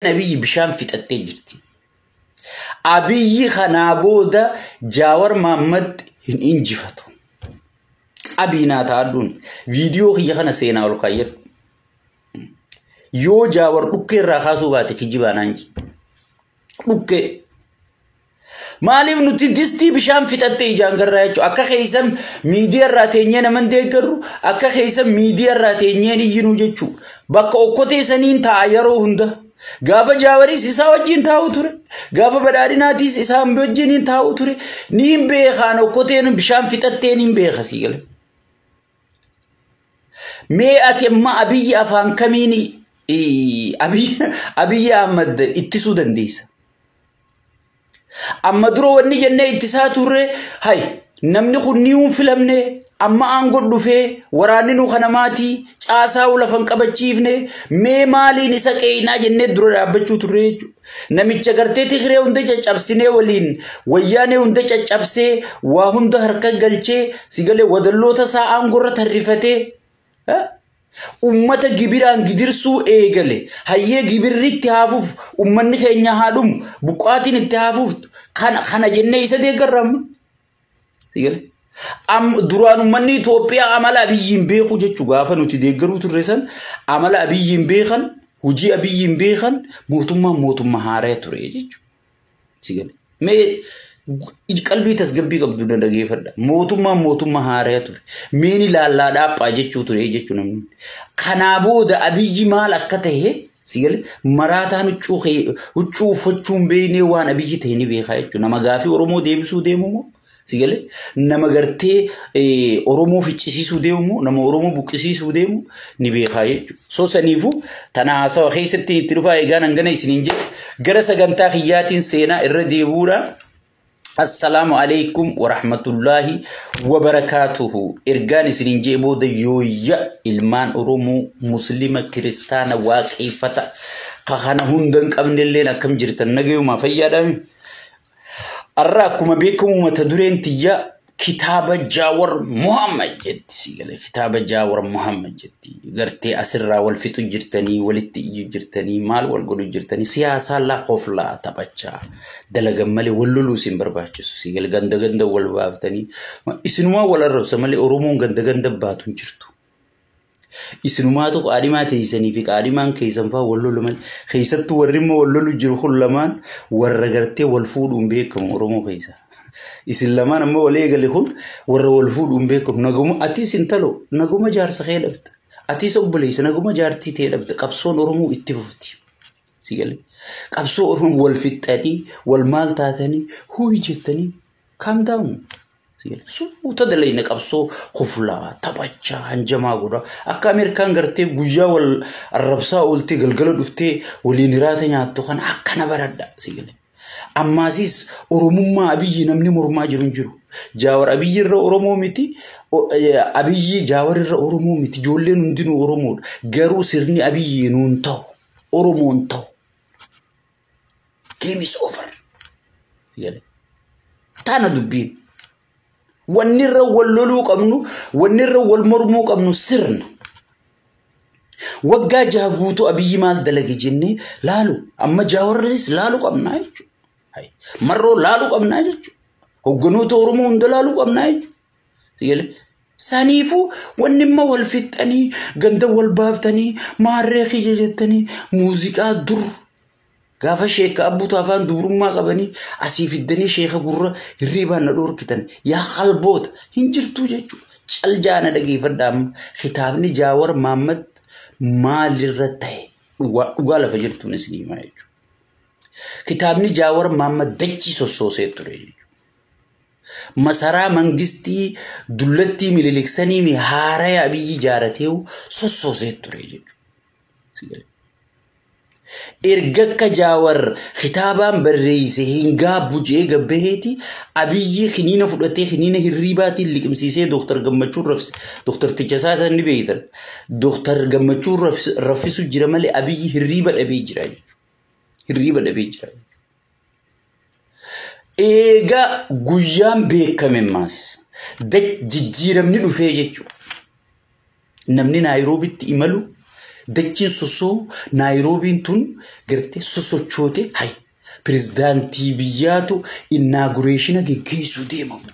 Abiyyi bishaan fixattee jirti. Abiyyi kanaa booda Jaawar Mohammad hin injifatu. Abinaa ta'aduun viidiyoo kiyya kana seenaa ol kaayyadhu. Yoo Jaawar dhukkee irraa kaasuu baate kijibaan hanji. Dhukkee. Maaliif nuti distii bishaan fixattee ijaan garraa jechuudha. Akka keessan miidiyaa irraa teenyee naman deeggarru akka keessan miidiyaa irraa teenyeen iyyinuu jechuudha. Bakka okkotee saniin ta'a yeroo hunda. Gaafa Jaawaris isaa wajjin taa'u ture. Gaafa badhaadhinaatis isaa wajjin taa'u ture. Ni hin beekaan okkoteen bishaan fixatteen hin beekasii gale. Mee ati amma Abiyyi afaan kamiin Abiyyi Ahmad ittisuu dandeessa? Amma dura wanni jennee ittisaa turre hay namni kun ni filamne amma aangoo dhufee waraanni nu kana maatii caasaa lafan qabachiifne mee maaliin isa qeeyinaa jennee dura dhaabbachuu turre jechuudha. Namicha gartee Tigree hunda caccabsinee waliin wayyaanee hunda caccabsee waa hunda harka galchee sigalee wadalloota isaa aangorra tarrifatee ummata gibiraan gidirsuu eegale hayyee gibirritti haafuuf ummanni keenya haadhum buqaatiin itti haafuuf kana jennee isa deeggarramma sigalee duraan ummanni Itoophiyaa amala Abiyyiin beeku jechuu gaafa nuti deeggaruu turre san amala Abiyyiin beekan hojii Abiyyiin beekan mootummaa haaraa ture jechuu sigalee mee qalbii tasgabbii qabdu dhageeffadha. Mootummaa haaraa ture. Meen ilaallaa dhaaphaa jechuu ture jechuu namni. Kanaa booda Abiyyi maal akka ta'e sigalee maraataan huccuu uffachuun beeknee waan Abiyyi ta'e ni beekaa jechuudha. Nama gaafii Oromoo deebisuu deemu moo sigalee nama gartee Oromoo ficcisiisuu deemu moo nama Oromoo buqqisiisuu deemu ni beekaa jechuudha. So saniifuu tana haasawa keessatti itti dhufaa eegaan hangana isiniin jedhe gara sagantaa kiyyaatiin seenaa irra deebuudhaan السلام عليكم ورحمة الله وبركاته إرجان سرنجي بود يويا إلمان أرومو مسلمة كريستانا واقفة قخنا هندن قبل الليل كم جرتن نجيو ما فيا أراكم بكم ومتدرين تيا كتاب جاور محمد جدي كتاب جاور محمد جدي قرتي أسرة والفتو جرتني ولتي جرتني مال والقول جرتني سياسة لا خوف لا تبتشا دلقا مالي ولولو سنبرباتشو سيقال غند والبابتني إسنما ولا رب سمالي أرومون غند باتون جرتو إسنماتو قادمات يسني في قادمان كيسن فا ولولو مال خيستو ورمو ولولو جرخو اللمان ورغرتي والفود بيكم أرومو كيسا إسلام أما ولا يقولون ورا الفود بيكم نجوم أتيس انتلو نجوم جار سخيل أبد أتيس أبليس نجوم جار تيتيل أبد كابسون أرمو اتفقتي سيقولي كابسون أرمو والفتاني والمال تاتني هو يجتني calm down سيقولي سو تدلين كابسون خفلا تبجا هنجما غورا أكا أمريكان غرتي بوجا والربصا قلتي قلقلو دفتي ولينيراتي ناتو خان أكا نبرد سيقولي أماسيس أرومما أبيي نمني مرما جرو جاور أبيي الر أرومو متي أبيي جاور الر أرومو متي جولين ندينو أرومو جرو سرني أبيي نونتاو أرومو نتاو game is over يلا تانا دبين ونير واللولو قمنو ونير والمرمو قمنو سرنا وقا جاغوتو أبيي مال دلقي جني لالو أما جاور رئيس لالو قمنا مرو لالو قمنا يجو وقنوت أورمون دلالو قمنا يجو يلا سانيفو ونما والفتني غندا والبابتني ماريخي ججتني موسيقى در غافا شيخ أبو طافان دورما قبني أسيف الدني شيخ قرر الريبان ندور كتن يا خلبوت هنجرتو ججو چل جانا دقي فردام خطابني جاور محمد مال الرتاي وقال فجرتو نسلي ما يجو كتابني جاور محمد دجي سوسوسه تري مسارا منغستي دولتي مليلكسني مي هارا ابي جارتيو سوسوسه تري إرجك جاور خطابان برئيس هنگا بوجه غبهتي ابي خنينه فدته خنينه هريباتي لكمسيسه دكتور گمچور رفس دكتور تجساسا ني بيتر دكتور گمچور رفسو جرمل ابي هريبا ابي جراي هريبا ابي جراي ايغا غيام بكمماس دج جيرمني دفه يچو نمني نيروبي تيملو dachin soso Nairobi tun garte soso chote hay presidenti biyatu inauguration geggeessu deemamu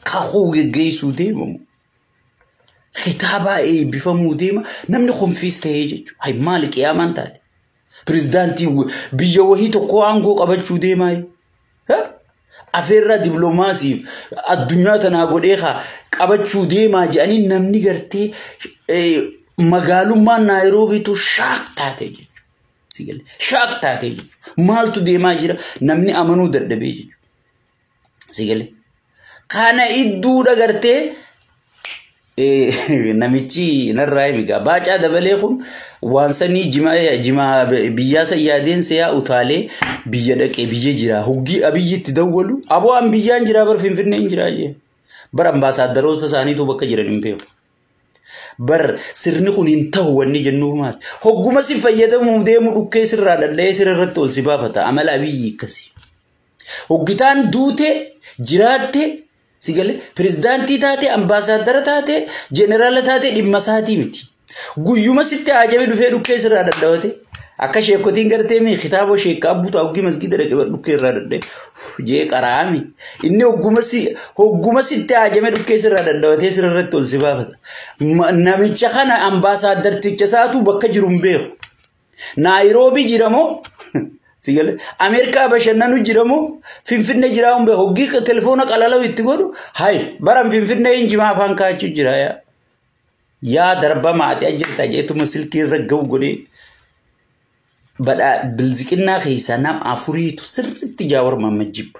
kaxoo geggeessu deemamu khitaba bifamu deema namni khonfiste jechu hay malik yaman taate presidenti biyya wahii tokko aangoo qabachuu deemay ha afeerra diplomaasii addunyaa tana godhee qabachuu deemaa jedhanii namni gartee magaalummaa Nairobi tu shaaktaate jechu sigale shaaktaate jechu maaltu deemaa jira namni amanuu dadhabee jechu sigale kana idduudha gartee namichi narraa miga baacaa dabalee kun waan sanii jima biyya sayyaadeen seeyaa utaalee biyya dhaqee biyya jira hoggi abiyyitti dawwalu aboo an biyyaan jira bar finfinneen jira jee bar ambaasaadaroota isaaniitu bakka jiran hin beeku bar sirni kun hin ta'u wanni jennu maal hogguma si fayyadamu deemu dhukkee sirraa dadlee sirratti ol si baafata amala abiyyi akkasi hoggitaan duute jiraatte sigale presidenti taate ambassador taate general taate dhimma saati miti guyyuma sitti ajame dhufee dhukkee sirraa dadhawate akka sheekotiin gartee mi khitaabo sheekka abbuta hoggi masgida dhaqee dhukkee irraa dadhee jee qaraami inni hogguma sitti ajame dhukkee sirraa dadhawate sirratti ol si baafata namicha kana ambassador ticha saatu bakka jirum beeku Nairobi jiramo sigale Amerika bashannanu jiramo finfinne jiraum be hoggi telefoona qalalaw itti godu hay baram finfinne injima afan kaachu jira ya darba maati ajirta jeetuma silki raggaw gode bada bilziqina khaysa nam afuritu sirritti jaawar mamajib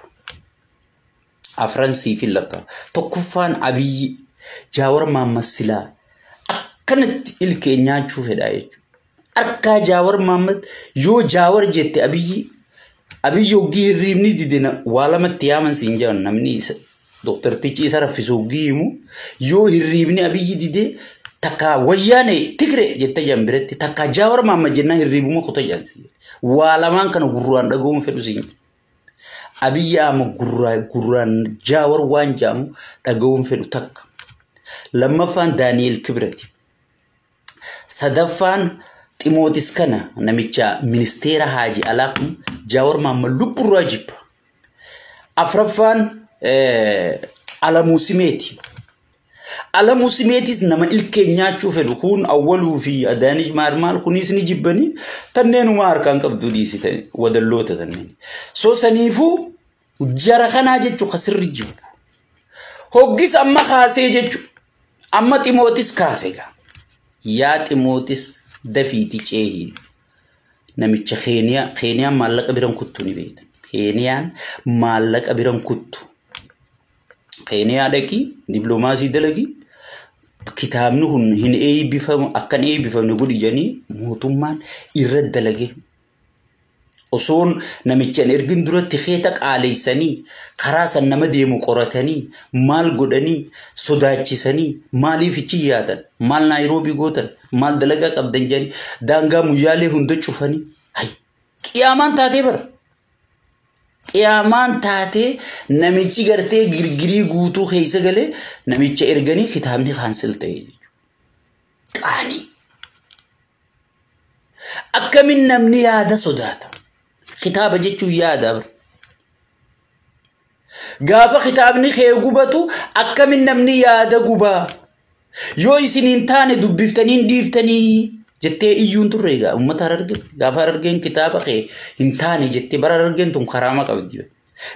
afransi filaka tokkufan abiy jaawar mamasila akkanatti ilkeenya chuufedha jechu akka jaawar mamad yo jaawar jette abiy yogi rimni didena wala matyaman sinjan namni doctor tichi sarafiso gimu yo hiribni abiy dide taka wayane tigre jette jambiretti taka jaawar mamad jenna hiribuma khota yansi wala man kana gurran dagum fedu sin abiy am gurran jaawar wanjam dagum fedu tak lamma fan Daniel Kibrati sadafan Timotis kana namicha ministera haji alafu jawar mamma lubbu rajib afrafan ala musimeti nama ilkenya chufe dukun awwalu fi adanish marmal kunis ni jibbani tannenu mar kan qabdu disite wadallota tanneni so sanifu jara kana jechu khasir jibu hoggis amma khase jechu amma Timotis kasega ya Timotis dafiti cehi namicha Kenya malaka biran kuttu ni beeta Kenyan malaka biran kuttu Kenya daki diplomasi dalagi kitabni hun hin bifam akkan bifam gudi jani mutumman irrad dalage oson namicha ergin duratti kheta qaaleysani kharasan nama deemu qoratani mal godani sodaachisani mali fichi yaadan mal Nairobi gotan mal dalaga qabdan jani danga muyale hunda cufani hay qiyaman taate bar qiyaman taate namichi garte girgiri guutu kheysa gale namicha ergani kitabni khansel ta'e qani akamin namni yaada sodata خطاب جيتشو يادر غافا خطابني خيغوبتو اكا من نمني يادا غوبا يوي سنين تاني دبفتنين ديفتني جتي ايون تريغا امتا ررغن غافا ررغن كتابا خي انتاني جتي برا ررغن تم خراما قبدي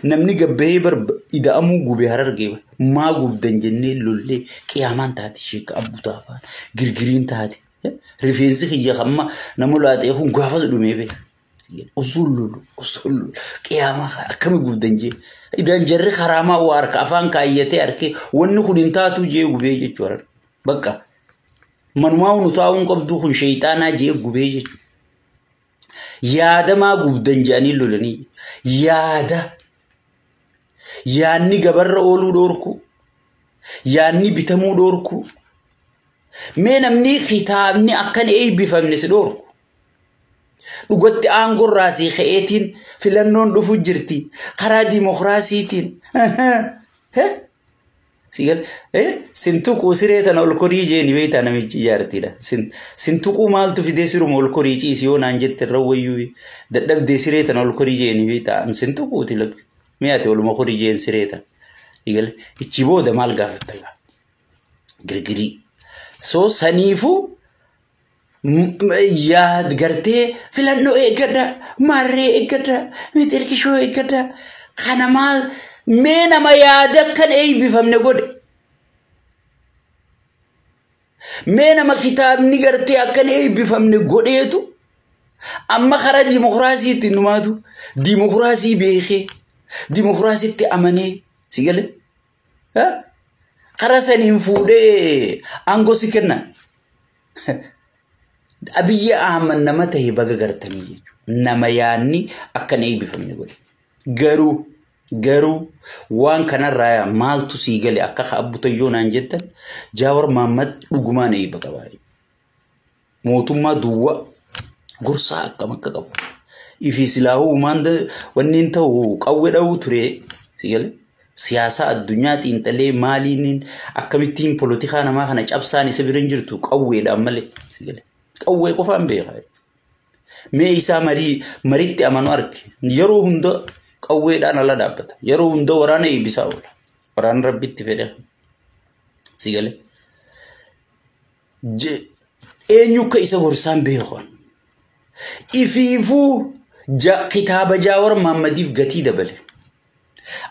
نمني غبي بر اذا امو غوبي هررغي ما غوب دنجني لولي قيامان تاتي شيك ابو طافان غرغرين تاتي ريفينسي خيا خما نمولاتي خون غافا دومي بي أصول قيامة كم يقولنجي إذا نجري خرامة وارك أفان كايته أركي ونخون انتاتو جيو بيجي شوار بقى من ما ونطاون قبضوخن شيطانا جيو بيجي يادا ما قبضنجي أني لولني يادا ياني قبر أولو دوركو ياني بتمو دوركو مين أمني خطابني أكن أي بفهمني سدوركو لقد أنقر راسي خيتين في لنون دفو جرتي خرا ديمقراسيتين Sigal sintuqu sireetan ol korii jeeni beeyta namichi jaartidha. Sintuqu maaltu fidee siruma ol korii ciisi yoo naan jette rawwayyuu dadhabdee sireetan ol korii jeeni beeyta an sintuquuti lag mi'aate oluma korii jeen sireetan. Sigal ichi booda maal gaafatta girgirii. So saniifu yaad gartee filannoo eeggadha marree eeggadha mitirkishoo eeggadha kana maal mee nama yaada kan eebbifamne godhe mee nama kitaabni gartee akkan eebbifamne godheetu amma karaa dimokiraasiitti numaatu dimokiraasii beekee dimokiraasiitti amanee sigale karaa saniin fuudhee aangoo si kenna Abiyyi Ahmad nama ta'e baga gartanii jechuudha nama yaanni akkan eebbifamne godhe garuu waan kanarraa maaltu sii gale akka abbutayyoo naan jettan Jawaar Mohammad dhugumaan eebba qaba mootummaa duwwa gorsaa akkam akka qabu ifi silaahu maanda wanniin ta'u qawwee dha'uu ture sii gale siyaasa addunyaa xiinxalee maaliin akkamittiin politikaa namaa kana cabsaan isa biran jirtu qawweedhaan malee sii gale qawwee qofaan beekaa mee isaa mariitti amanu arge yeroo hunda qawweedhaan ala dhaabbata yeroo hunda waraana eebbisaa oola waraan rabbitti fedhe sii gale eenyu akka isa gorsaan beekan ifiifuu kitaaba Jawaar Mohammadiif gatii dabale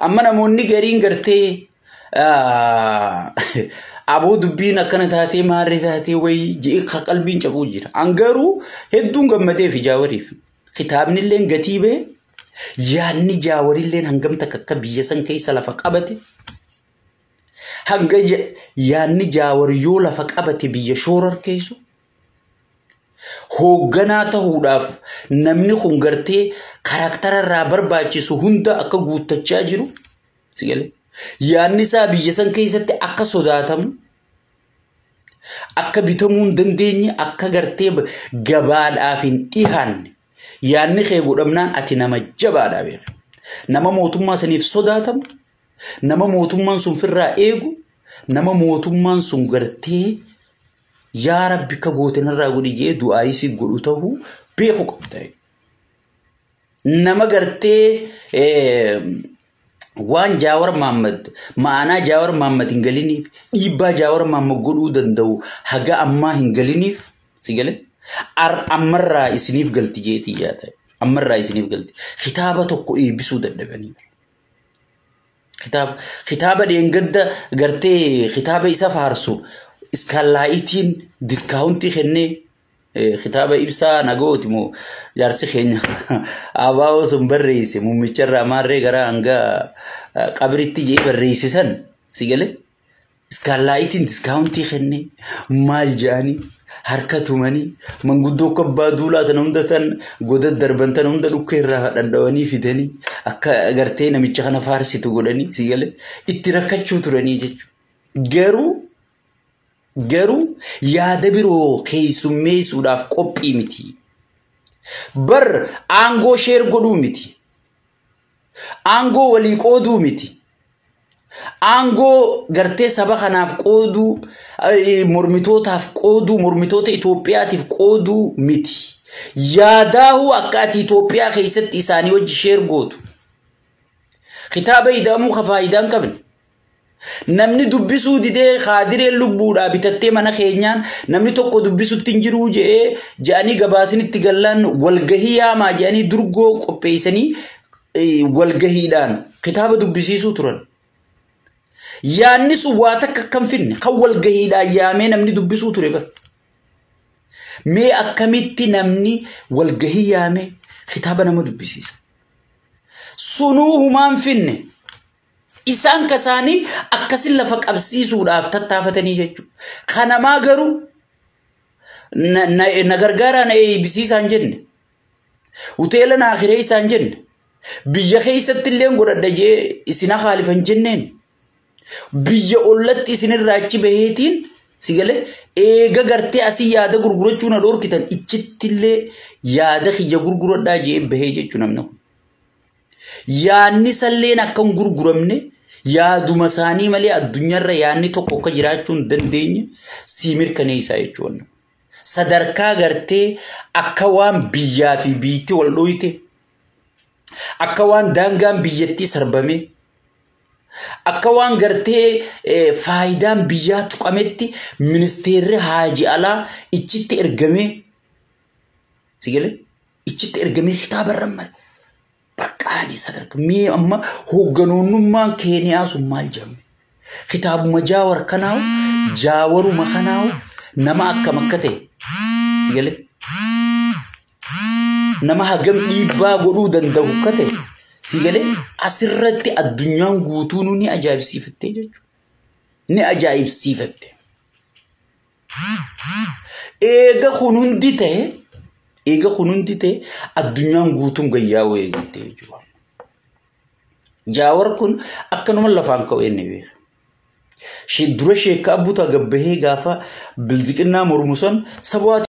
amma namoonni gariin gartee aboo dubbiin akkana taatee maarree taatee wayi jee qalbiin cabuu jira angaruu hedduun gammadee fi Jawaariif kitaabni illee gatii bee yaanni Jawaari illee hangam takka biyya san keessa lafa qabate hanga yaanni Jawaar yoo lafa qabate biyya shoorar keessu hoogganaa ta'uudhaaf namni kun gartee karaktara irraa barbaachisu hunda akka guuttachaa jiru sigale yaanni isaa biyya san keessatti akka sodaatamu akka bitamuu hin dandeenye akka gartee gabaadhaaf hin dhihaanne yaanni kee godhamnaan ati nama jabaadhaa beeku nama mootummaa saniif sodaatamu nama mootummaan sun firraa eegu nama mootummaan sun gartee yaa rabbi ka gootenarraa godhi jee du'aayii si godhu ta'uu beeku qabda nama gartee waan Jawaar Mohammad ma'anaa Jawaar Mohammad hin galiniif dhiibbaa Jawaar Mohammad godhuu danda'u haga ammaa hin galiniif si gale ammarraa isiniif galti jeetii yaada ammarraa isiniif galti kitaaba tokko eebbisuu dadhabanii kitaaba dheengadda gartee kitaaba isa faarsu iskallaa'itiin diskaawuntii kennee kitaaba ibsaa nagooti moo jaarsi keenya abaa'oo sun barreesse mummicharraa maarree gara hanga qabritti jee barreessisan si gale iskallaa'itiin diskaawuntii kennee maal jedhanii harka tumanii manguddoo kabbaa duulaa tan hunda tan goda darban tan hunda dhukka irraa danda'anii fidanii akka gartee namicha kana faarsitu godhanii si gale itti rakkachuu turanii jechuudha garuu yaada biroo keessummeessuudhaaf qophii miti bar aangoo sheer godhuu miti aangoo walii qooduu miti aangoo gartee saba kanaaf qooduu mormitootaaf qooduu mormitoota Itoophiyaatiif qooduu miti yaadaahu akka ati Itoophiyaa keessatti isaanii wajji sheer gootu kitaaba ida'amuu faayidaan qabne namni dubbisuu didee khaadiree lubbuudha bitattee mana keenyaan namni tokko dubbisutti hin jiru je'anii gabaasinitti gallaan walgahii yaamaa je'anii durgoo qopheessanii walgahiidhaan kitaaba dubbisiisuu turan yaanni sun waa takka akkam finne kan walgahiidhaan yaamee namni dubbisuu ture bar mee akkamitti namni walgahii yaamee kitaaba nama dubbisiisa sunuu humaan finne isaan kasaanii akkasin lafa qabsiisuudhaaf tattaafatanii jechuudha kanamaa garuu na gargaaraa na eebbisiisaan jenne hoteela na akhiree isaan jenne biyya keessatti illee godhadha jee isina khaalifan jenneen biyya ollatti isinirraa achi baheetiin si gale eega gartee asii yaada gurgurachuu na dhorkitan ichitti illee yaada kiyya gurguradhaa jee bahee jechuu namni kun yaanni salleen akka hin gurguramne yaaduma isaanii malee addunyaarra yaadni tokko akka jiraachuu hin dandeenye sii mirkaneessaa jechuudha. Sadarkaa gartee akka waan biyyaa fi biitti wal dhoyite, akka waan daangaan biyyattii sarbame, akka waan gartee faayidaan biyyaa tuqametti ministeerri Haaji Alaa ichitti ergamee sigale ichitti ergamee kitaaba rammal bakkaani sadarka mee amma hoogganoonnummaan Keeniyaa sun maal jamme kitaabuma Jaawar kanaaw Jaawaruma kanaaw nama akkam akka ta'e sigale nama hagam dhiibbaa godhuu danda'u akka ta'e sigale asirratti addunyaan guutuun ni ajaa'ibsiifatte jechuudha. Ni ajaa'ibsiifatte. Eega hunundi ta'e addunyaan guutuun gayyaa weegalte jechuudha. Jaawar kun akkanuma lafaan ka'u inni beeka. Dura sheekaa buuta gabbahee gaafa bildiqinnaa mormusan sabaati.